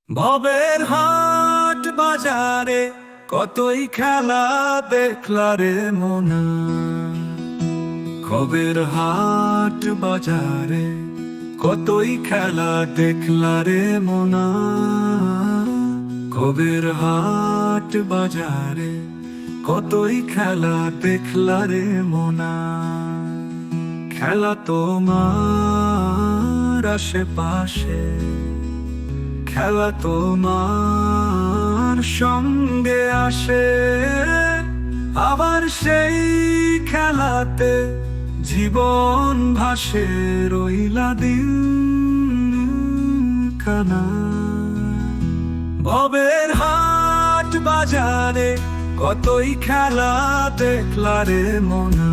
ভবের হাট বাজারে কতই খেলা দেখলা রে মোনা। ভবের হাট বাজারে কতই খেলা দেখলা রে মোনা। ভবের হাট বাজারে কতই খেলা দেখলা রে মোনা। খেলা তোমার আশেপাশে, খেলা তোমার সঙ্গে আসে, আবার সেই খেলাতে জীবন ভাসে। রইলা দিন কানা। ভবের হাট বাজারে কতই খেলা দেখলা রে মোনা।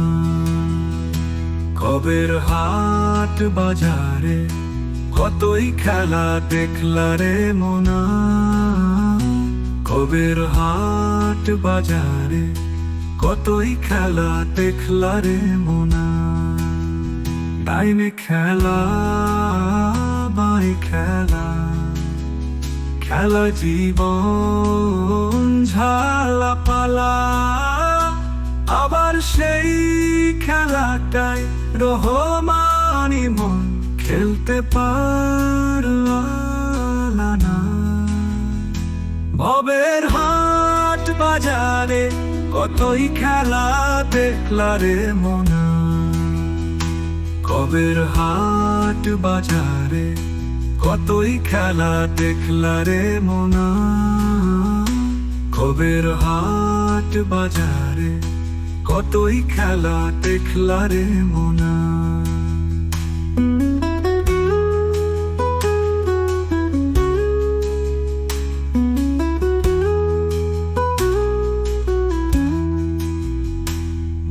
ভবের হাট বাজারে কতই খেলা দেখলা রে মোনা। ভবের হাট বাজারে কতই খেলা দেখলা রে মোনা। ডাইনে খেলা বাই খেলা, খেলা জীবন ঝালা পালা, আবার সেই খেলাটাই রহমানি মন খেলতে পারলা না। ভবের হাট বাজারে কতই খেলা দেখলা রে মোনা। ভবের হাট বাজারে কতই খেলা দেখলা রে মোনা। ভবের হাট বাজারে কতই খেলা দেখলা রে মোনা।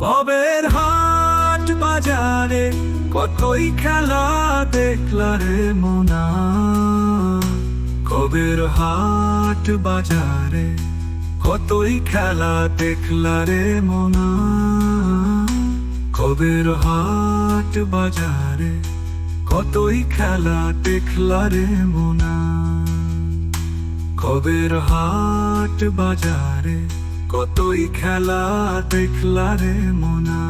ভবের হাট বাজারে কতই খেলা দেখলা রে মোনা। ভবের হাট বাজারে কতই খেলা দেখলা রে মোনা। ভবের হাট বাজারে কতই খেলা দেখলা রে মোনা। ভবের হাট বাজারে কতই খেলা দেখলা রে মোনা।